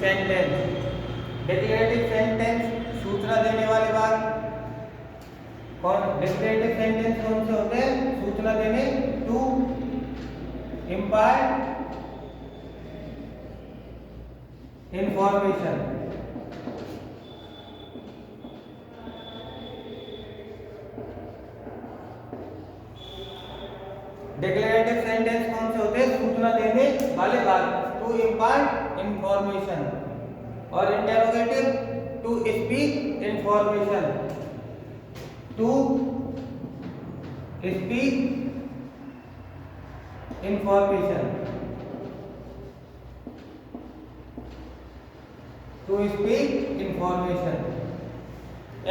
Sentence. Declarative sentence सूचना देने वाले वाक्य। कौन डिक्लेरेटिव सेंटेंस कौन से होते हैं? सूचना देने, to impart information. Declarative sentence कौन से होते हैं? सूचना देने वाले वाक्य, टू इम्पार्ट इंफॉर्मेशन। और interrogative, to speak information, to speak information, to speak information.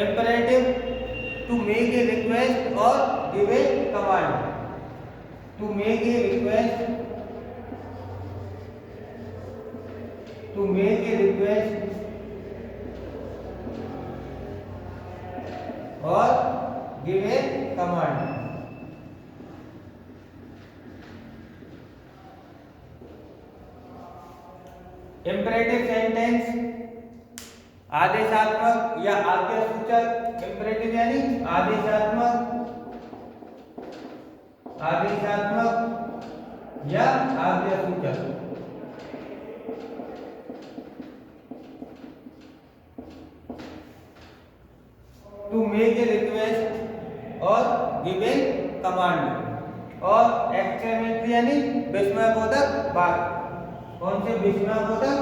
Imperative, to make a request और give a command, to make a request, to make a request or give a command। imperative sentence आदेशात्मक या आज्ञासूचक। imperative यानी आदेशात्मक, आदेशात्मक या आज्ञासूचक। To make a request और give a command. और exclamatory यानी विस्मयबोधक वाक्य। कौन से विस्मयबोधक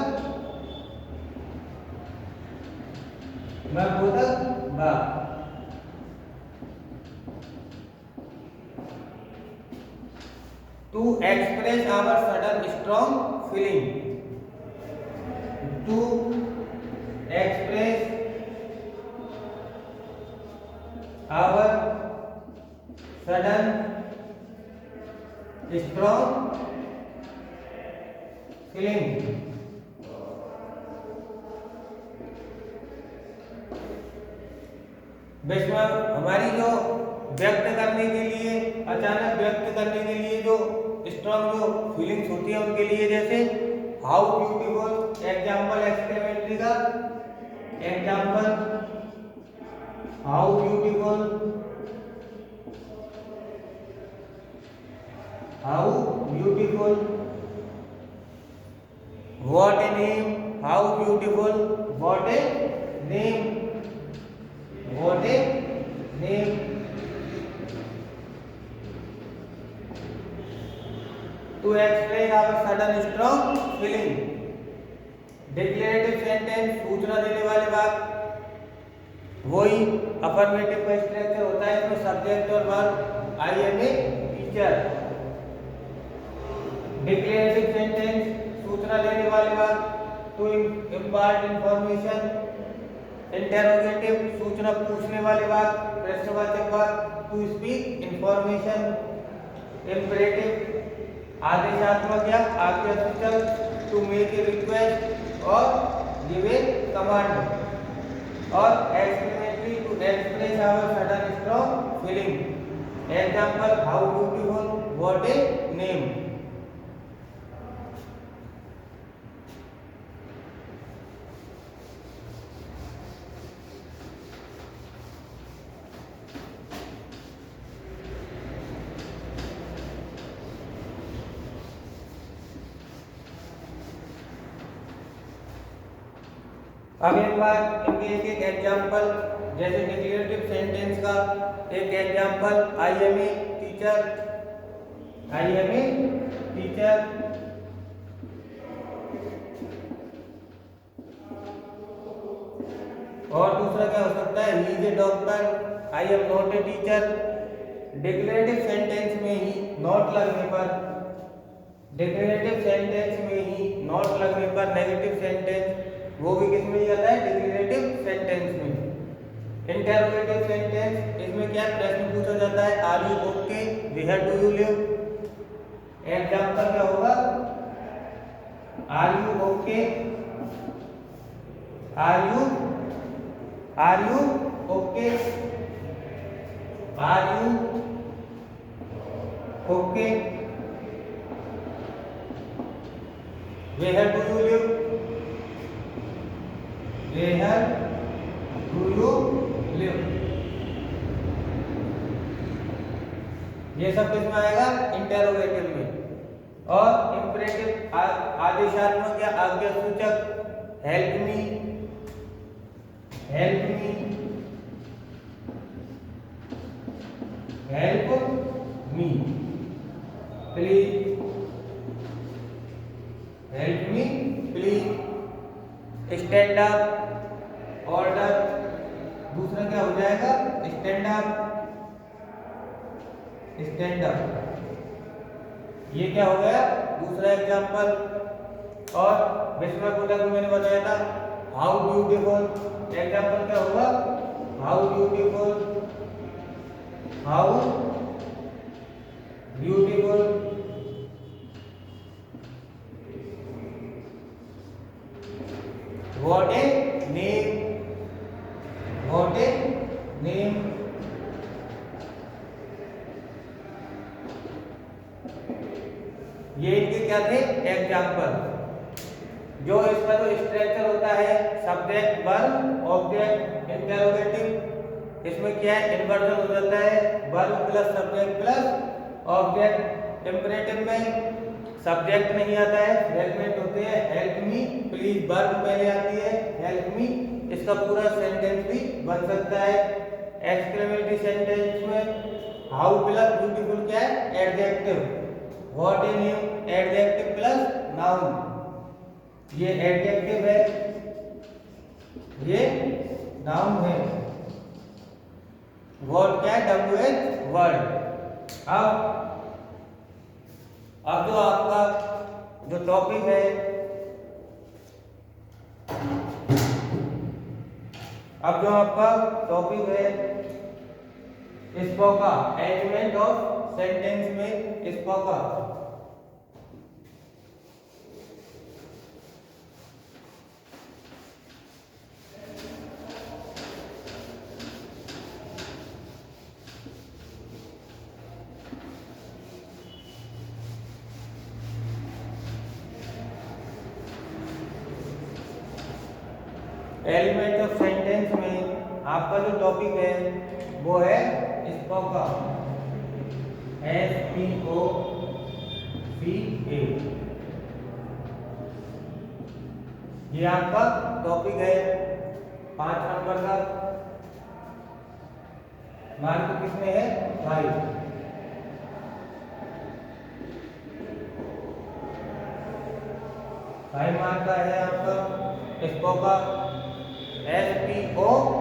वाक्य। To express our sudden strong feeling, to express our sudden strong feeling। विस्मय हमारी जो व्यक्त करने के लिए, अचानक व्यक्त करने के लिए जो स्ट्रॉन्ग जो फीलिंग्स होती है उनके लिए, जैसे हाउ ब्यूटीफुल। एग्जाम्पल एक्सक्लेमेटरी का example, how beautiful, how beautiful. What a name, how beautiful, what a name, what a name. To explain our sudden strong feeling। Declarative sentence सूचना देने वाले वाक्य। वही अफर्मेटिव का स्ट्रक्चर होता है, इसमें सब्जेक्ट और verb, I am a teacher. Declarative sentence सूचना देने वाले वाक्य, टू इम्पार्ट इंफॉर्मेशन। इंटेरोगेटिव सूचना पूछने वाले वाक्य, प्रश्नवाचक वाक्य, टू स्पीक इंफॉर्मेशन। इम्परेटिव आदेशात्मक या आज्ञासूचक, टू मेक ए रिक्वेस्ट और गिव ए कमांड। और exclamatory, to express our sudden strong feeling. Example, how beautiful, what a name. अब एक बार इनके एक एग्जाम्पल, जैसे डिक्लेरेटिव सेंटेंस का एक example, I am a teacher, I am a teacher. और दूसरा क्या हो सकता है, he is a doctor, I am not a teacher. Declarative sentence में ही नॉट लगने पर, डिक्लेरेटिव सेंटेंस में ही नॉट लगने पर नेगेटिव सेंटेंस वो भी किस में जाता है, डिक्लेरेटिव सेंटेंस में। इंटरोगेटिव सेंटेंस, इसमें क्या प्रश्न पूछा जाता है, are you okay, where do you live. Example क्या होगा, are you okay, are you okay, are you okay, where do you live. Where do you live, ये सब किसमें आएगा? इंटेरोगेटिव में। और इंपरेटिव आदेशात्मक या आज्ञासूचक help me, help me, help me, please, help me please, stand up, order, दूसरा क्या हो जाएगा? स्टैंड अप, स्टैंड अप, ये क्या हो गया? दूसरा एग्जांपल। और विस्मयपूर्वक मैंने बताया था हाउ ब्यूटीफुल, एग्जांपल क्या होगा? How beautiful, how beautiful, what a name, what a name, ये इनके क्या थे? एग्जाम्पल। जो इसका जो स्ट्रक्चर होता है सब्जेक्ट वर्ब ऑब्जेक्ट इंटरोगेटिव, इसमें क्या है? इन्वर्जन हो जाता है verb plus subject plus object. Imperative में सब्जेक्ट नहीं आता है, फ्रेगमेंट होते हैं हेल्प मी प्लीज, वर्ब पहले आती है हेल्प मी, इसका पूरा सेंटेंस भी बन सकता है। एक्सक्लेमेटरी सेंटेंस में हाउ प्लस ब्यूटीफुल क्या है? Adjective, what a name adjective plus noun, ये एडजेक्टिव है, ये नाउन है। व्हाट क्या है? WH word. अब जो आपका जो टॉपिक है, अब जो आपका टॉपिक है स्पोका, एलिमेंट ऑफ सेंटेंस में स्पोका। एलिमेंट ऑफ सेंटेंस में आपका जो टॉपिक है वो है स्पोका, SPOCA, ये आपका टॉपिक है 5 नंबर का। मार्क किसमें है? 5। मार्क का है आपका स्पोका, SPOCA।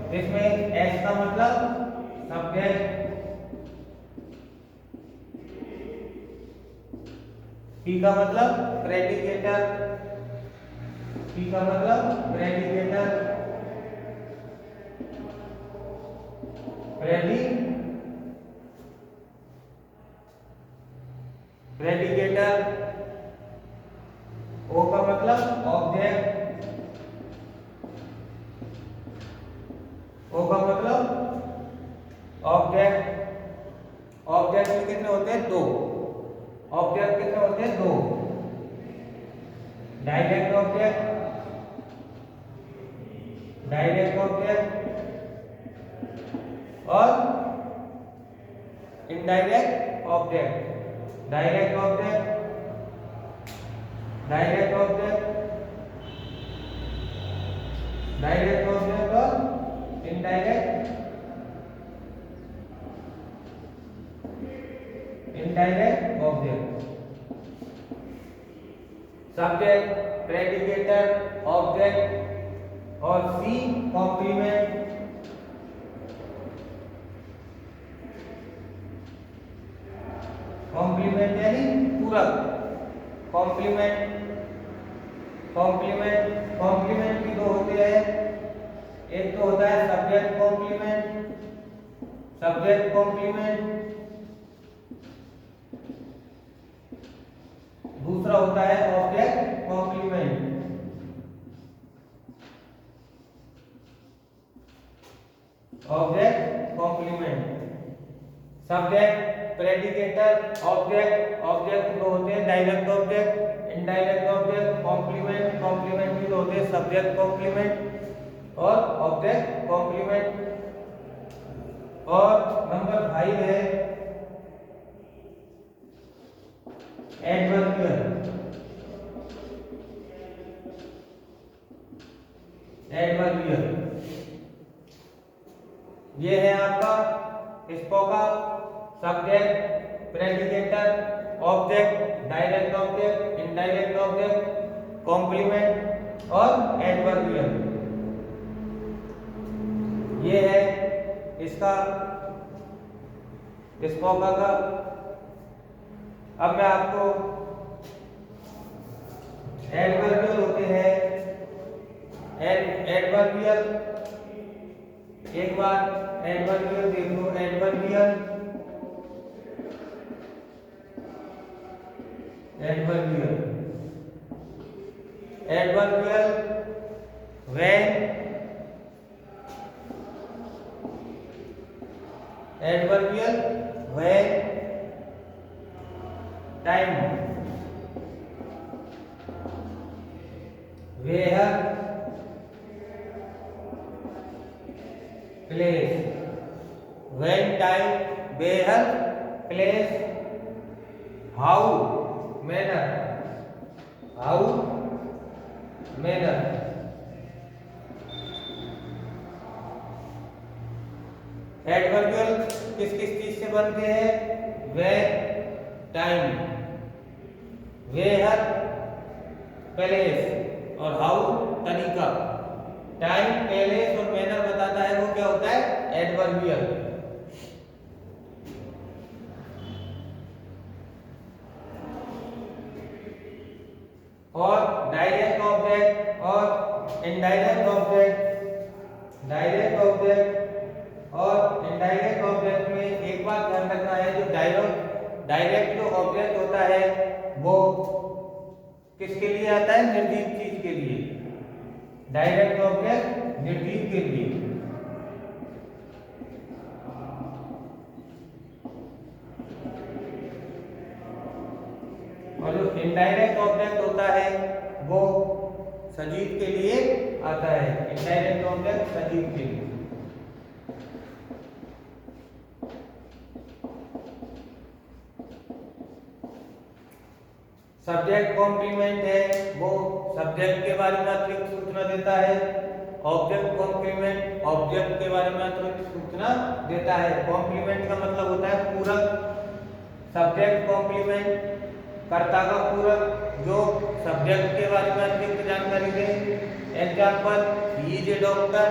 इसमें एस का मतलब सब्जेक्ट, पी का मतलब प्रेडिकेटर, पी का मतलब प्रेडिकेटर, प्रेडिकेटर, ओ का मतलब ऑब्जेक्ट, ओ का मतलब ऑब्जेक्ट। ऑब्जेक्ट कितने होते हैं? 2। ऑब्जेक्ट कितने होते हैं? 2। डायरेक्ट ऑब्जेक्ट, डायरेक्ट ऑब्जेक्ट और indirect object. Direct object, direct object, direct object और indirect, indirect object. Subject, predicator, object और सी कॉम्प्लीमेंट। कॉम्प्लीमेंट यानी पूरक। कॉम्प्लीमेंट, कॉम्प्लीमेंट, कॉम्प्लीमेंट भी 2 होते हैं। एक तो होता है सब्जेक्ट कॉम्प्लीमेंट, सब्जेक्ट कॉम्प्लीमेंट, दूसरा होता है object complement. Object complement, subject, predicator, object. Object 2 होते हैं, direct object, indirect object, complement. Complement भी 2 होते हैं, सब्जेक्ट कॉम्प्लीमेंट और ऑब्जेक्ट कॉम्प्लीमेंट। और नंबर 5 है एडवर्बियल। एडवर्बियल ये है आपका स्पोका subject, predicator, object, direct object, indirect object, complement और एडवर्बियल। ये है इसका स्पोका का। अब मैं आपको एडवर्बियल होते हैं, एडवर्बियल एक बार एडवर्बियल देखो। Adverbial adverbial when, adverbial when time, where, place. When time, where, place, how, manner, how, manner. Adverbial किस किस चीज से बनते हैं? व्हेन, टाइम, वेयर, प्लेस और हाउ, तरीका। टाइम, प्लेस और मैनर बताता है वो क्या होता है? एडवर्बियल। और डायरेक्ट ऑब्जेक्ट और इनडायरेक्ट ऑब्जेक्ट, डायरेक्ट ऑब्जेक्ट और इनडायरेक्ट ऑब्जेक्ट में एक बात ध्यान रखना है, जो डायरेक्ट जो ऑब्जेक्ट होता है वो किसके लिए आता है? निर्जीव चीज के लिए। डायरेक्ट ऑब्जेक्ट निर्जीव के लिए। और जो इनडायरेक्ट ऑब्जेक्ट होता है वो सजीव के लिए आता है। इनडायरेक्ट ऑब्जेक्ट सजीव के लिए। सब्जेक्ट कॉम्प्लीमेंट है वो सब्जेक्ट के बारे में अतिरिक्त सूचना देता है। ऑब्जेक्ट कॉम्प्लीमेंट ऑब्जेक्ट के बारे में अतिरिक्त सूचना देता है। कॉम्प्लीमेंट का मतलब होता है पूरक। सब्जेक्ट कॉम्प्लीमेंट कर्ता का पूरक जो सब्जेक्ट के बारे में अतिरिक्त जानकारी दे। Example, he is a doctor,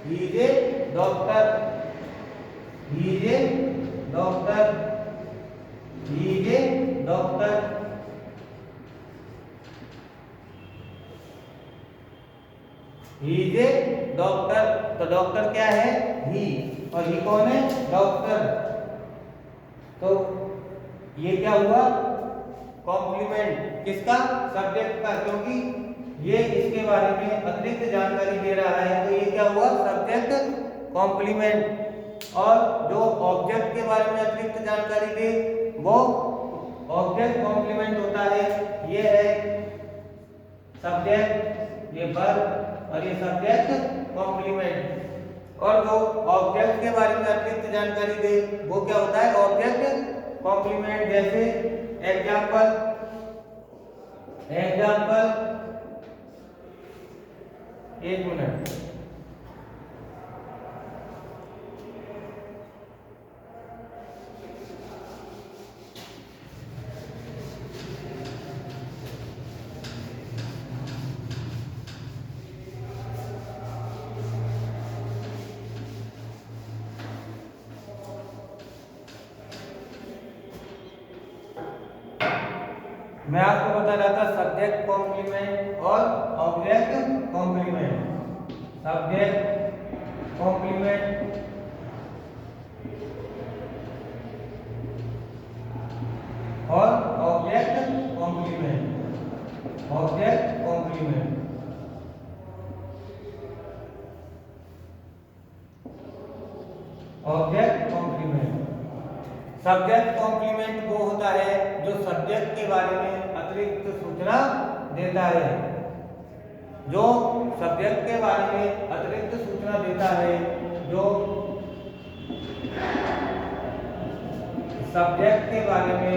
he is a doctor, he is a doctor, he is a doctor. He is a doctor, तो डॉक्टर क्या है? ही, और ही कौन है? डॉक्टर। तो ये क्या हुआ? कॉम्प्लीमेंट किसका? सब्जेक्ट का, क्योंकि ये इसके बारे में अतिरिक्त जानकारी दे रहा है, तो ये क्या हुआ? Subject complement. और जो ऑब्जेक्ट के बारे में अतिरिक्त जानकारी दे वो ऑब्जेक्ट कॉम्प्लीमेंट होता है। ये है सब्जेक्ट, ये वर्ब और ये सब्जेक्ट कॉम्प्लीमेंट। और जो ऑब्जेक्ट के बारे में अतिरिक्त जानकारी दे वो क्या होता है? Object complement. जैसे एग्जाम्पल, एक मिनट, मैं आपको बता रहा था सब्जेक्ट कॉम्प्लीमेंट और ऑब्जेक्ट कॉम्प्लीमेंट। सब्जेक्ट कॉम्प्लीमेंट और object complement. Object complement, object complement. Subject complement वो होता है जो सब्जेक्ट के बारे में अतिरिक्त सूचना देता है। जो सब्जेक्ट के बारे में अतिरिक्त सूचना देता है, जो सब्जेक्ट के बारे में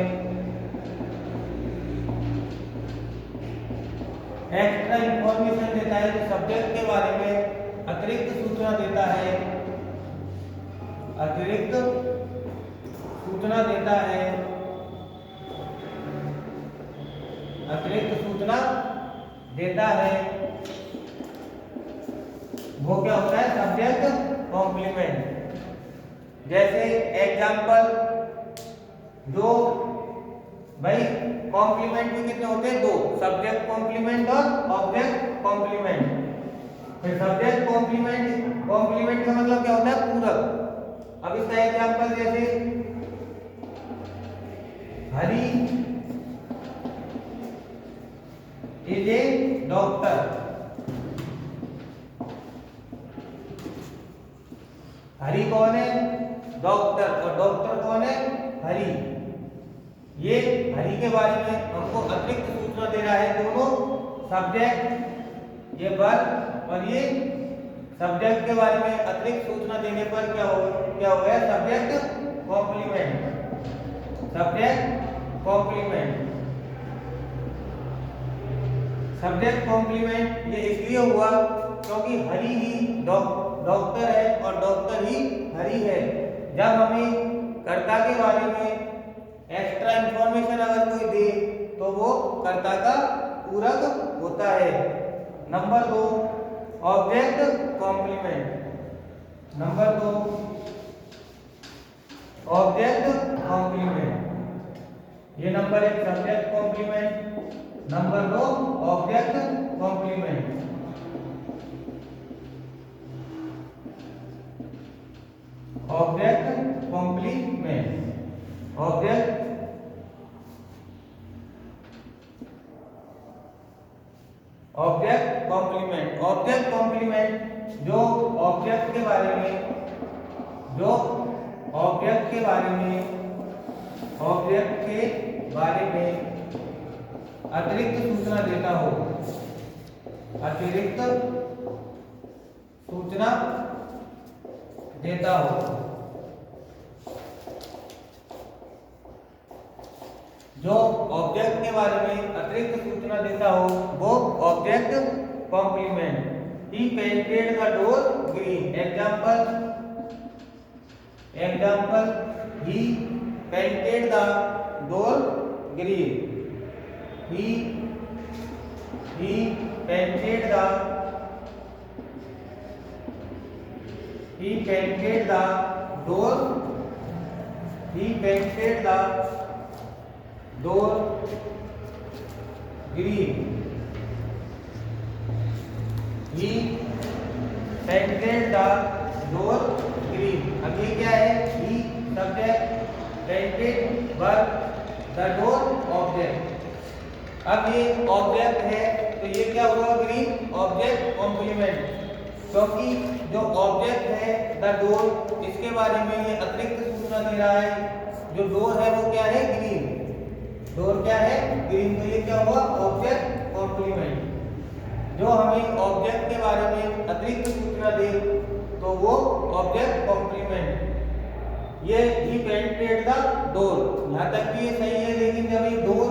एक्स्ट्रा इंफॉर्मेशन देता है, जो सब्जेक्ट के बारे में अतिरिक्त सूचना देता है, अतिरिक्त सूचना देता है, अतिरिक्त सूचना देता है, वो क्या होता है? Subject complement. जैसे एग्जांपल, जो भाई कॉम्प्लीमेंट भी कितने होते हैं? दो, सब्जेक्ट कॉम्प्लीमेंट और ऑब्जेक्ट कॉम्प्लीमेंट। फिर सब्जेक्ट कॉम्प्लीमेंट, कॉम्प्लीमेंट का मतलब क्या होता है? पूरक। अब इसका एग्जांपल जैसे हरी इज ए डॉक्टर। हरी कौन है? डॉक्टर। और डॉक्टर कौन है? हरी। ये हरी के बारे में हमको अतिरिक्त सूचना दे रहा है, दोनों सब्जेक्ट, ये वर्ब और ये सब्जेक्ट के बारे में अतिरिक्त सूचना देने पर क्या हो गया? Subject complement. Subject complement. Subject complement ये इसलिए हुआ क्योंकि हरी ही डॉक्टर है और डॉक्टर ही हरी है। जब हमें कर्ता के बारे में एक्स्ट्रा इंफॉर्मेशन अगर कोई दे तो वो कर्ता का पूरक होता है। Number 2, object complement. Number 2, object complement. ये number 1 subject complement, number 2 object complement. Object complement, object complement. Object complement जो ऑब्जेक्ट के बारे में, जो ऑब्जेक्ट के बारे में, ऑब्जेक्ट के बारे में अतिरिक्त सूचना देता हो, अतिरिक्त सूचना देता हो। जो ऑब्जेक्ट के बारे में अतिरिक्त सूचना देता हो वो object complement. He painted the door green. Example, example, he painted the door green. He painted the, he painted the door, he painted the door green, he painted the door green। अब ये क्या है? he subject, painted verb, the door object। अब ये object है तो ये क्या हुआ? ग्रीन। ऑब्जेक्ट कॉम्प्लीमेंट, क्योंकि जो ऑब्जेक्ट है द डोर, इसके बारे में ये अतिरिक्त सूचना दे रहा है। जो डोर है वो क्या है? ग्रीन। डोर क्या है? ग्रीन। तो ये क्या हुआ? Object complement. जो हमें ऑब्जेक्ट के बारे में अतिरिक्त सूचना दे तो वो ऑब्जेक्ट कॉम्प्लीमेंट। ये ही पेंटेड द डोर, यहाँ तक भी ये सही है, लेकिन जब ये डोर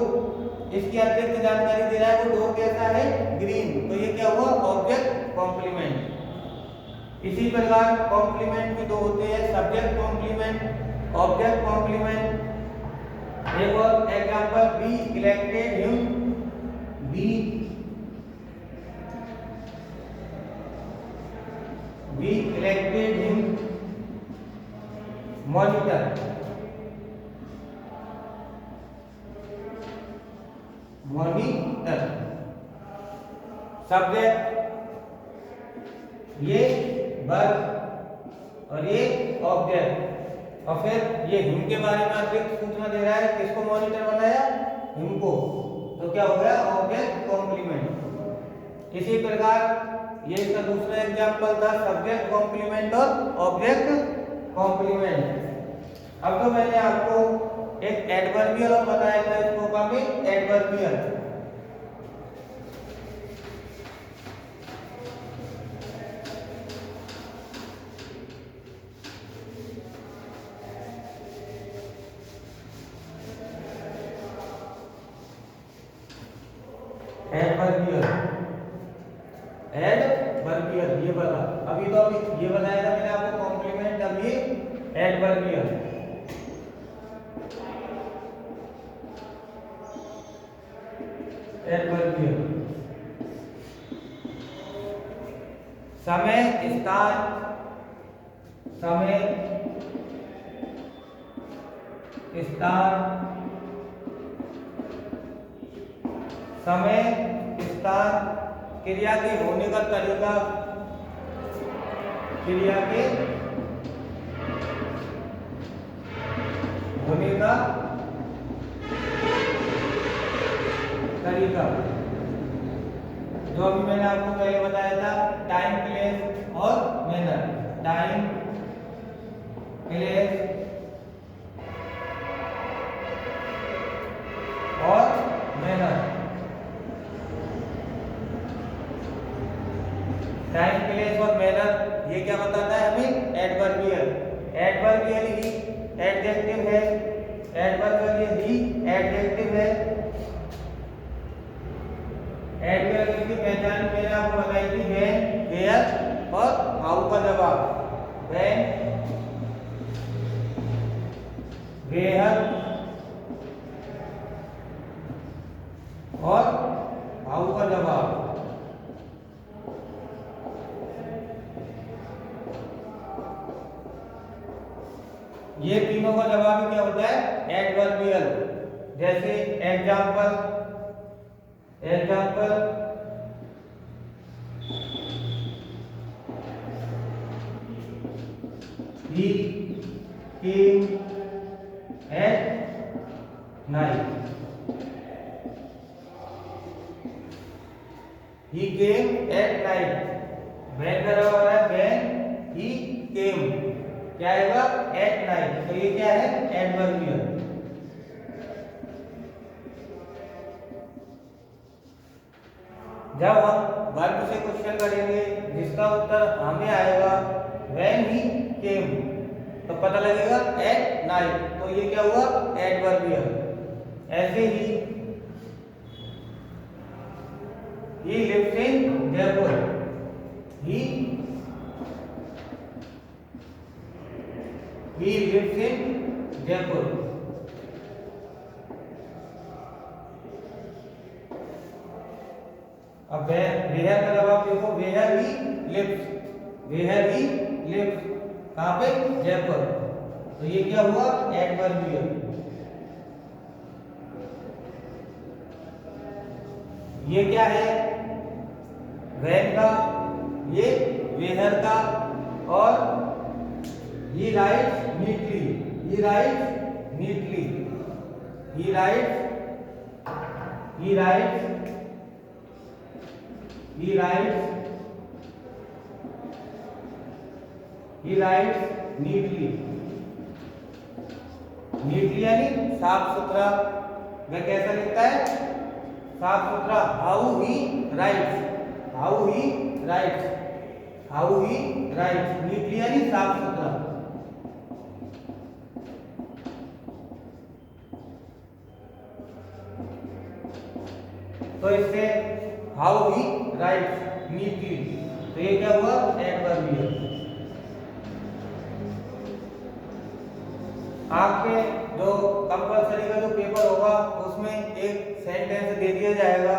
इसकी अतिरिक्त जानकारी दे रहा है वो डोर कैसा है? ग्रीन। तो ये क्या हुआ? Object complement. इसी प्रकार कॉम्प्लीमेंट भी दो होते हैं, सब्जेक्ट कॉम्प्लीमेंट, ऑब्जेक्ट कॉम्प्लीमेंट। एक और example, we elected him, we elected him monitor. Monitor subject, ये वर्ब और ये ऑब्जेक्ट, और फिर ये हिम के बारे में अतिरिक्त सूचना दे रहा है। किसको मॉनिटर बनाया? हिम को। तो क्या हो गया? Object complement. इसी प्रकार ये इसका दूसरा एग्जांपल था, सब्जेक्ट कॉम्प्लीमेंट और ऑब्जेक्ट कॉम्प्लीमेंट। अब तो मैंने आपको एक एडवर्बियल और बताया था, इसको कहा एडवर्बियल। एडवर्बियल, एडवर्बियल ये बता, अभी तो अभी ये बताया था मैंने आपको कॉम्प्लीमेंट, अब ये एडवर्बियल। एडवर्बियल समय स्थान, समय स्थान, समय स्थान, क्रिया के होने का तरीका, क्रिया के होने का तरीका, जो अभी मैंने आपको पहले बताया था, टाइम, प्लेस और मैनर। टाइम, प्लेस और मैनर। टाइम, प्लेस और मैनर ये क्या बताता है हमें? एडवर्बियल। एडवर्बियल ही एडजेक्टिव है, एडवर्बियल ही एडजेक्टिव है। एडवर्बियल की पहचान मैंने आपको बताई थी, व्हेन, वेयर और हाउ का जवाब। व्हेन, वेयर और हाउ का जवाब। ये तीनों का जवाब क्या होता है? एडवर्बियल। जैसे example, example he came at night, he came at night. When का जवाब है व्हेन ही केम, क्या आएगा? At night. तो ये क्या है? एडवर्बियल। जब हम वर्ब से क्वेश्चन करेंगे जिसका उत्तर हमें आएगा व्हेन ही केम, तो पता लगेगा एट नाइट, तो ये क्या हुआ? एडवर्बियल। ऐसे he lives in Jaipur, he lives in Jaipur. अब वेयर का जवाब देखो, where he lives, where he lives कहाँ पे? जयपुर। तो ये क्या हुआ? एडवर्बियल। ये क्या है? व्हेन का, ये वेयर का, और he writes neatly, he writes neatly, he writes, he writes, he writes, he writes neatly। neatly यानी साफ सुथरा। वह कैसा लिखता है? साफ सुथरा। how he writes, how he writes, how he writes। neatly यानी साफ सुथरा। तो इससे हाउ ही राइट्स नीटली, तो ये क्या हुआ? एडवर्बियल। आपके जो कंपलसरी का जो पेपर होगा उसमें एक सेंटेंस दे दिया जाएगा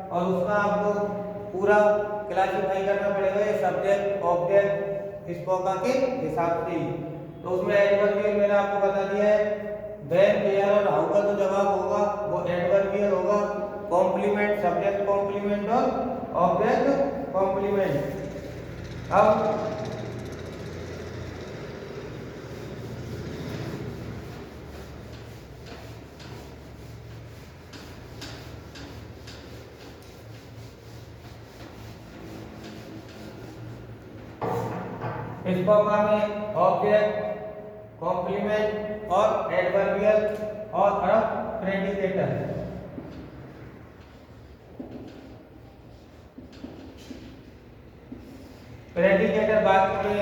और उसका आपको पूरा क्लासिफाई करना पड़ेगा, ये सब्जेक्ट, ऑब्जेक्ट, स्पोका के हिसाब से ही। तो उसमें एडवर्बियल मैंने आपको बता दिया है। व्हेन, वेयर और हाउ का जो जवाब होगा वो एडवर्बियल होगा। कॉम्प्लीमेंट, सब्जेक्ट कॉम्प्लीमेंट और ऑब्जेक्ट कॉम्प्लीमेंट। अब इस प्रोग्राम में ऑब्जेक्ट, कॉम्प्लीमेंट और एडवर्बियल और प्रेडिकेटर। प्रेडिकेटर वाक्य में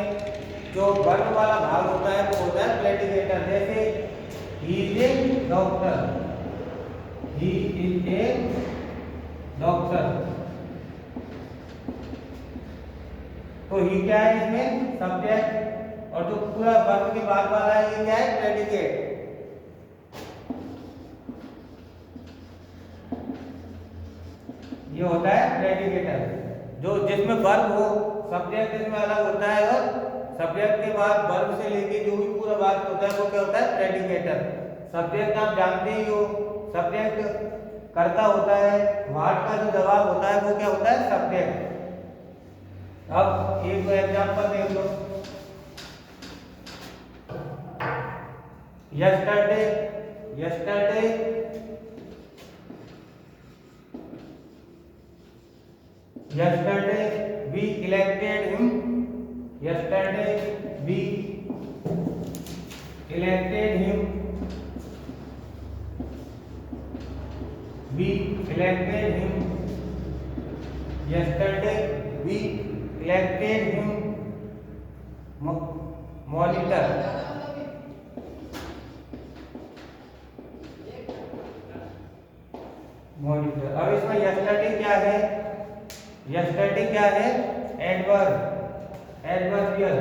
जो वर्ब वाला भाग होता है वो होता है प्रेडिकेटर। जैसे he is a doctor, he is a doctor. तो ही क्या है इसमें? सब्जेक्ट। और जो पूरा वर्ब के बाद वाला है ये क्या है? प्रेडिकेट। ये होता है प्रेडिकेटर, जो जिसमें वर्ब हो, सब्जेक्ट इसमें अलग होता है, और सब्जेक्ट के बाद वर्ब से लेके जो भी पूरा वाक्य होता है वो क्या होता है? प्रेडिकेटर। सब्जेक्ट आप जानते ही हो, सब्जेक्ट कर्ता होता है, व्हाट का जो जवाब होता है वो क्या होता है? सब्जेक्ट। अब एक एग्जांपल देख लो। Yesterday, yesterday yesterday we elected him, yesterday we elected him, we elected him, yesterday we elected him monitor। Monitor. अब इसमें yesterday क्या है? yesterday क्या है? Adverb, adverbial.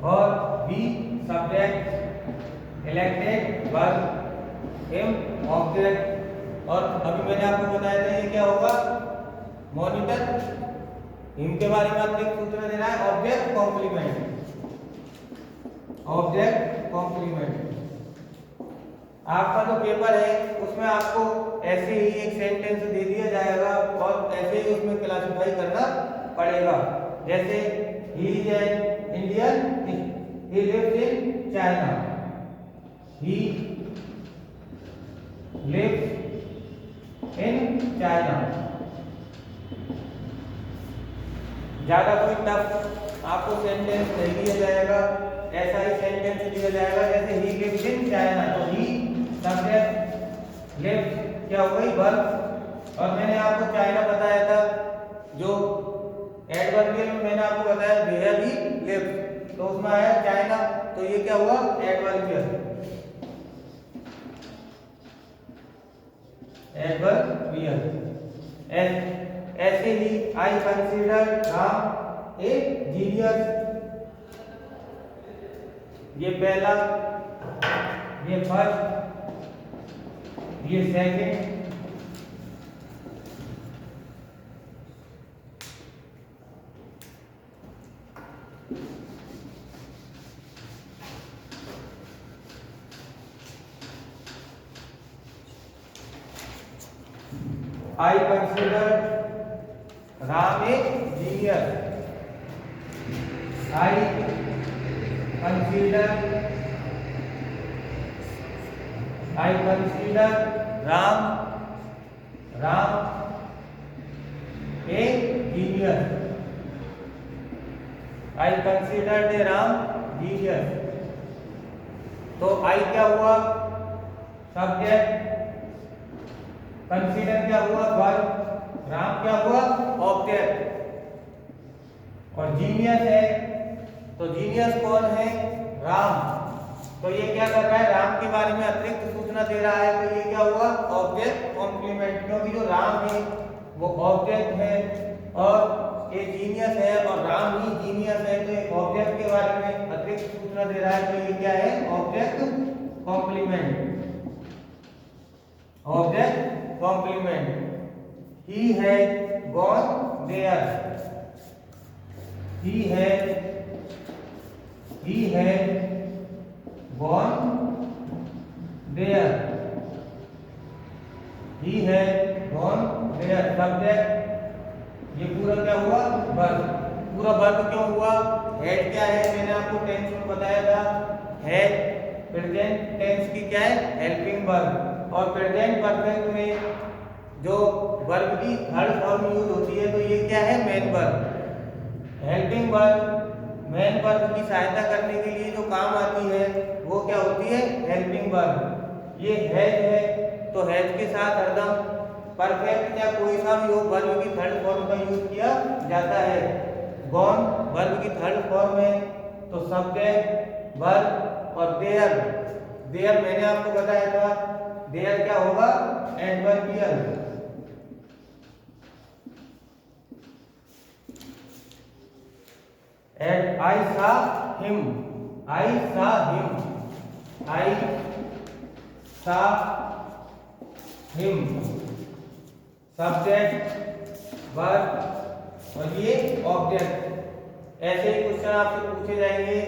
और we subject, elected verb, him object. और अभी मैंने आपको बताया था ये क्या होगा? मॉनिटर। हिम के बारे में अतिरिक्त सूचना देना है, ऑब्जेक्ट कॉम्प्लीमेंट, ऑब्जेक्ट कॉम्प्लीमेंट। आपका जो पेपर है उसमें आपको ऐसे ही एक सेंटेंस दे दिया जाएगा और ऐसे ही उसमें क्लासिफाई करना पड़ेगा। जैसे he is an Indian, he lives in China, he lives in China. ज्यादा कोई टफ आपको सेंटेंस नहीं दिया जाएगा, ऐसा ही सेंटेंस दिया जाएगा जैसे ही लिव्स इन चाइना। तो ही सब्जेक्ट, लिव्स क्या हो गई? वर्ब। और मैंने आपको चाइना बताया था, जो एडवर्बियल में मैंने आपको बताया देयर ही लिव्स, तो उसमें आया चाइना, तो ये क्या हुआ? Adverbial, adverbial. ऐसे ही I consider Ram a genius, ये पहला, ये फर्स्ट, ये second. I consider Ram a genius, I consider Ram a genius, I considered Ram genius। तो I क्या हुआ? सब्जेक्ट, कंसीडर क्या हुआ? वर्ब, राम क्या हुआ? ऑब्जेक्ट। और जीनियस है, तो जीनियस कौन है? राम। तो ये क्या कर रहा है? राम के बारे में अतिरिक्त सूचना दे रहा है, तो ये क्या हुआ? ऑब्जेक्ट कॉम्प्लीमेंट, क्योंकि जो राम है वो ऑब्जेक्ट है और ये जीनियस है और राम ही जीनियस है, तो एक ऑब्जेक्ट के बारे में अतिरिक्त सूचना दे रहा है, तो ये क्या है? Object complement, object complement. He has gone there, he has gone there, he has gone there. Subject, ये पूरा क्या हुआ? वर्ब। पूरा वर्ब क्यों हुआ? हैड क्या है? मैंने आपको टेंस में बताया था, हैड प्रेजेंट टेंस की क्या है? Helping verb. और प्रेजेंट परफेक्ट में जो वर्ब की थर्ड फॉर्म यूज होती है, तो ये क्या है? Main verb. Helping verb main verb की सहायता करने के लिए जो काम आती है वो क्या होती है? Helping verb. ये हैज है, तो हैज के साथ हरदम परफेक्ट या कोई सा भी हो वर्ब की थर्ड फॉर्म का यूज किया जाता है। गॉन वर्ब की थर्ड फॉर्म है, तो सब्जेक्ट, वर्ब और देयर, देयर मैंने आपको बताया था, देयर क्या होगा, एडवर्बियल। एंड आई सा हिम, आई सा हिम, आई सा हिम, सब्जेक्ट वर्ब और ये ऑब्जेक्ट। ऐसे ही क्वेश्चन आपसे पूछे जाएंगे।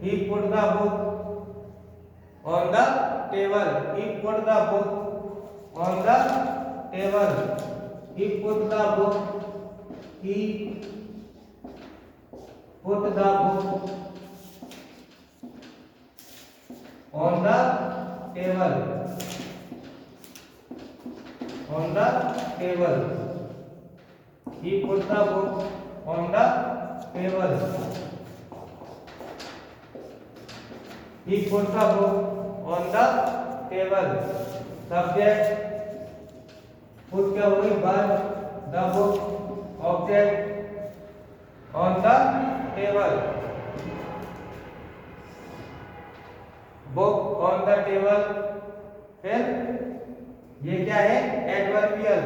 He put the book on the table, he put the book on the table, he put the book, he put the book on the table, on the table, he put the book on the table, he put the book on the table, subject put क्या हुई, verb, the book object on the table, book on the table, फिर ये क्या है, adverbial,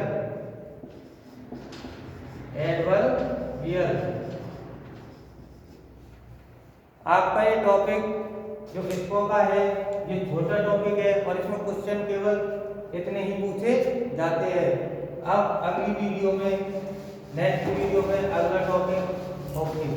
adverbial. आपका ये topic जो इसको का है, ये छोटा टॉपिक है और इसमें क्वेश्चन केवल इतने ही पूछे जाते हैं। अब अगली वीडियो में, नेक्स्ट वीडियो में अगला टॉपिक होगी।